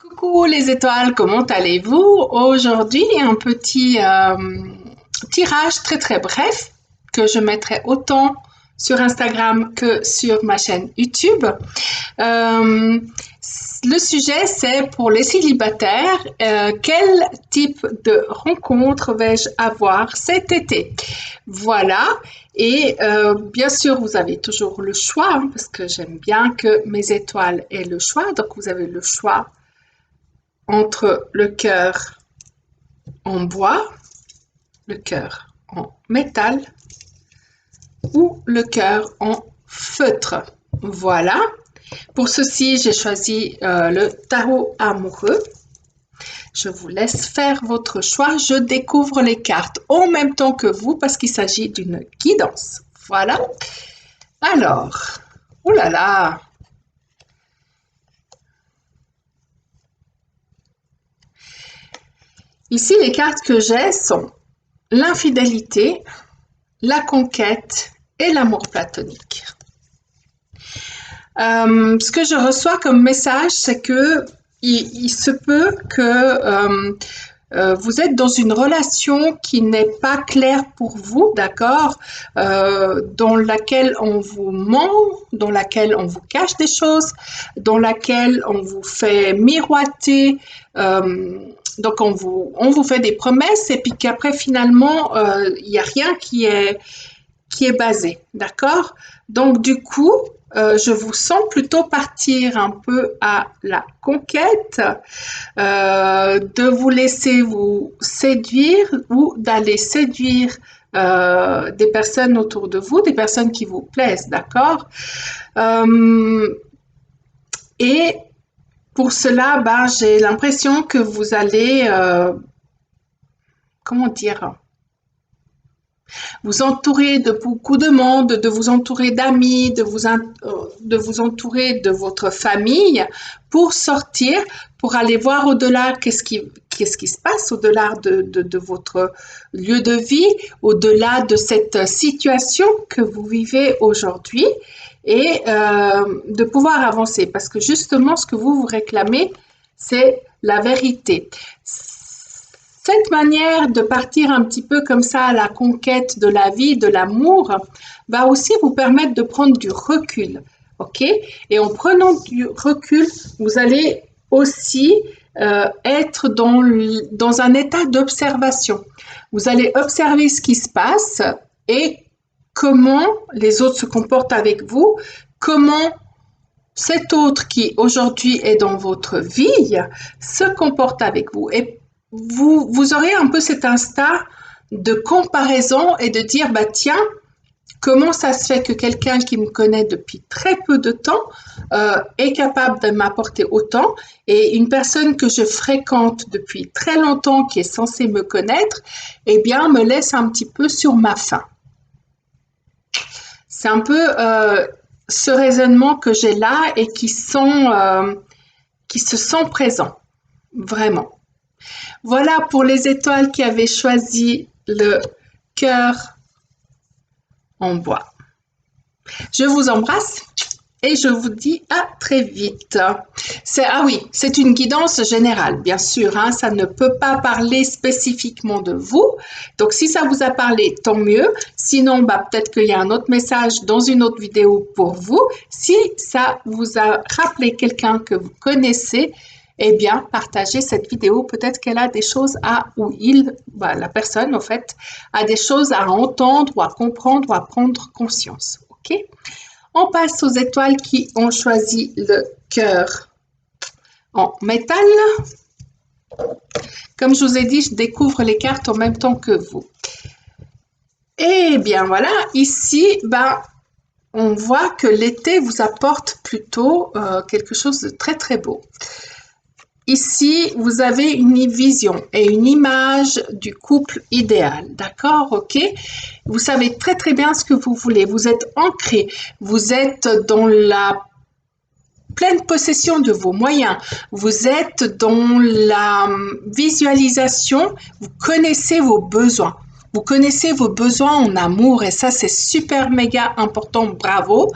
Coucou les étoiles, comment allez-vous? Aujourd'hui, un petit tirage très bref que je mettrai autant sur Instagram que sur ma chaîne YouTube. Euh, le sujet, c'est pour les célibataires, quel type de rencontre vais-je avoir cet été? Voilà, et bien sûr, vous avez toujours le choix, hein, parce que j'aime bien que mes étoiles aient le choix, donc vous avez le choix entre le cœur en bois, le cœur en métal ou le cœur en feutre. Voilà. Pour ceci, j'ai choisi le tarot amoureux. Je vous laisse faire votre choix. Je découvre les cartes en même temps que vous parce qu'il s'agit d'une guidance. Voilà. Alors, oh là là, ici les cartes que j'ai sont l'infidélité, la conquête et l'amour platonique. Ce que je reçois comme message, c'est que il se peut que vous êtes dans une relation qui n'est pas claire pour vous, d'accord, dans laquelle on vous ment, dans laquelle on vous cache des choses, dans laquelle on vous fait miroiter. Donc on vous fait des promesses et puis qu'après finalement il n'y a rien qui est basé, d'accord? Donc du coup, je vous sens plutôt partir un peu à la conquête, de vous laisser vous séduire ou d'aller séduire des personnes autour de vous, des personnes qui vous plaisent, d'accord? Et pour cela, ben, j'ai l'impression que vous allez, comment dire, vous entourer de beaucoup de monde, de vous entourer d'amis, de vous entourer de votre famille pour sortir, pour aller voir au-delà qu'est-ce qui se passe au-delà de votre lieu de vie, au-delà de cette situation que vous vivez aujourd'hui et de pouvoir avancer. Parce que justement, ce que vous réclamez, c'est la vérité. Cette manière de partir un petit peu comme ça à la conquête de la vie, de l'amour, va aussi vous permettre de prendre du recul. OK? Et en prenant du recul, vous allez aussi être dans un état d'observation. Vous allez observer ce qui se passe et comment les autres se comportent avec vous, comment cet autre qui aujourd'hui est dans votre vie se comporte avec vous. Et vous aurez un peu cet instinct de comparaison et de dire, bah tiens, comment ça se fait que quelqu'un qui me connaît depuis très peu de temps est capable de m'apporter autant et une personne que je fréquente depuis très longtemps qui est censée me connaître, eh bien, me laisse un petit peu sur ma faim. C'est un peu ce raisonnement que j'ai là et qui se sent présents, vraiment. Voilà pour les étoiles qui avaient choisi le cœur en bois. Je vous embrasse et je vous dis à très vite. Ah oui, c'est une guidance générale, bien sûr, hein, ça ne peut pas parler spécifiquement de vous. Donc si ça vous a parlé, tant mieux. Sinon, bah, peut-être qu'il y a un autre message dans une autre vidéo pour vous. Si ça vous a rappelé quelqu'un que vous connaissez, eh bien, partagez cette vidéo. Peut-être qu'elle a des choses la personne, en fait, a des choses à entendre ou à comprendre ou à prendre conscience. OK? On passe aux étoiles qui ont choisi le cœur en métal. Comme je vous ai dit, je découvre les cartes en même temps que vous. Et bien voilà, ici, ben, on voit que l'été vous apporte plutôt quelque chose de très beau. Ici, vous avez une vision et une image du couple idéal, d'accord, ok? Vous savez très bien ce que vous voulez, vous êtes ancré, vous êtes dans la pleine possession de vos moyens, vous êtes dans la visualisation, vous connaissez vos besoins. Vous connaissez vos besoins en amour et ça, c'est super méga important, bravo.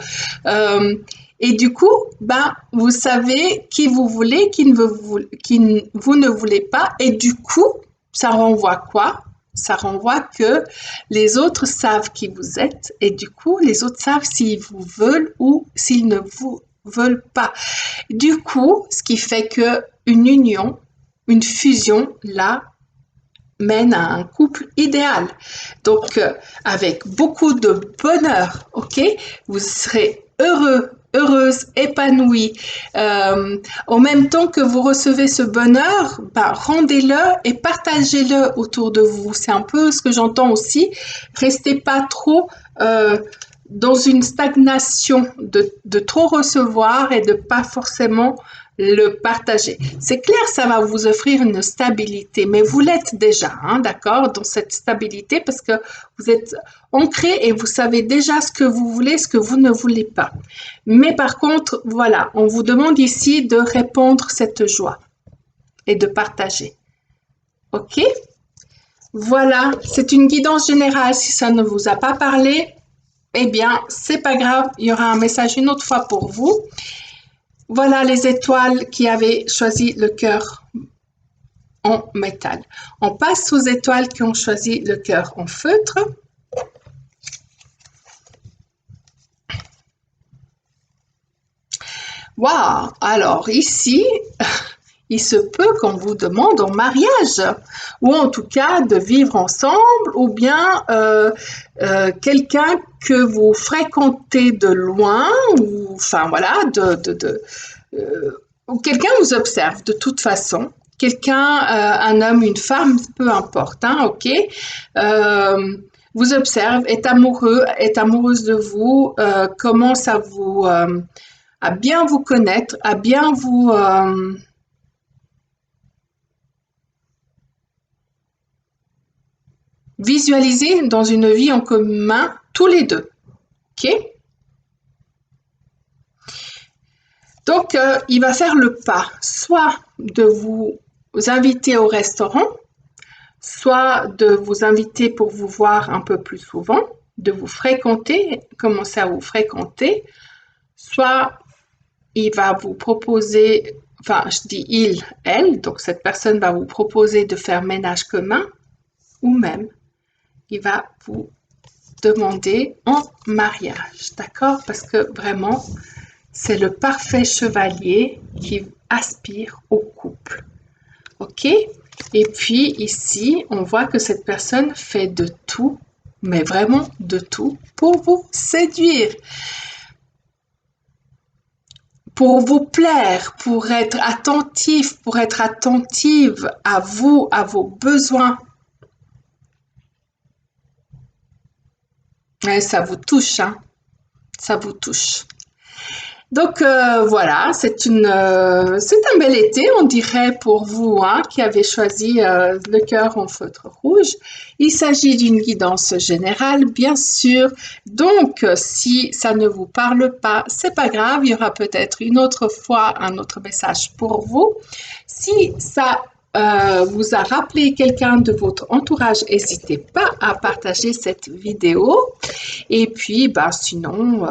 Et du coup, ben, vous savez qui vous voulez, vous ne voulez pas. Et du coup, ça renvoie quoi? Ça renvoie que les autres savent qui vous êtes et du coup, les autres savent s'ils vous veulent ou s'ils ne vous veulent pas. Du coup, ce qui fait que une union, une fusion, là, mène à un couple idéal. Donc, avec beaucoup de bonheur, ok? Vous serez heureux, heureuse, épanouie. En même temps que vous recevez ce bonheur, bah, rendez-le et partagez-le autour de vous. C'est un peu ce que j'entends aussi. Restez pas trop dans une stagnation de trop recevoir et de pas forcément le partager. C'est clair, ça va vous offrir une stabilité, mais vous l'êtes déjà, hein, d'accord, dans cette stabilité parce que vous êtes ancré et vous savez déjà ce que vous voulez, ce que vous ne voulez pas. Mais par contre, voilà, on vous demande ici de répandre cette joie et de partager. OK? Voilà, c'est une guidance générale. Si ça ne vous a pas parlé, eh bien, c'est pas grave, il y aura un message une autre fois pour vous. Voilà les étoiles qui avaient choisi le cœur en métal. On passe aux étoiles qui ont choisi le cœur en feutre. Waouh! Alors ici, il se peut qu'on vous demande en mariage, ou en tout cas de vivre ensemble, ou bien quelqu'un que vous fréquentez de loin, ou enfin voilà, quelqu'un vous observe de toute façon. Quelqu'un, un homme, une femme, peu importe, hein, ok, vous observe, est amoureux, est amoureuse de vous, commence à vous, à bien vous connaître, à bien vous, visualiser dans une vie en commun tous les deux, ok. Donc, il va faire le pas, soit de vous inviter au restaurant, soit de vous inviter pour vous voir un peu plus souvent, de vous fréquenter, commencer à vous fréquenter, soit il va vous proposer, enfin je dis il, elle, donc cette personne va vous proposer de faire ménage commun, ou même il va vous demander en mariage, d'accord? Parce que vraiment, c'est le parfait chevalier qui aspire au couple. OK? Et puis ici, on voit que cette personne fait de tout, mais vraiment de tout, pour vous séduire, pour vous plaire, pour être attentif, pour être attentive à vous, à vos besoins. Et ça vous touche, hein? Ça vous touche. Donc voilà, c'est un bel été, on dirait pour vous hein, qui avez choisi le cœur en feutre rouge. Il s'agit d'une guidance générale, bien sûr. Donc si ça ne vous parle pas, c'est pas grave, il y aura peut-être une autre fois un autre message pour vous. Si ça vous a rappelé quelqu'un de votre entourage, n'hésitez pas à partager cette vidéo. Et puis, bah, sinon,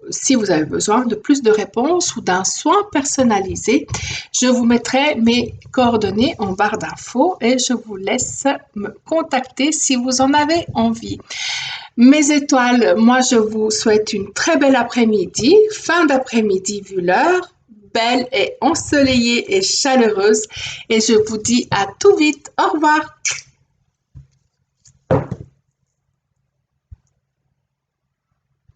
si vous avez besoin de plus de réponses ou d'un soin personnalisé, je vous mettrai mes coordonnées en barre d'infos et je vous laisse me contacter si vous en avez envie. Mes étoiles, moi, je vous souhaite une très belle après-midi, fin d'après-midi vu l'heure, belle et ensoleillée et chaleureuse. Et je vous dis à tout vite. Au revoir.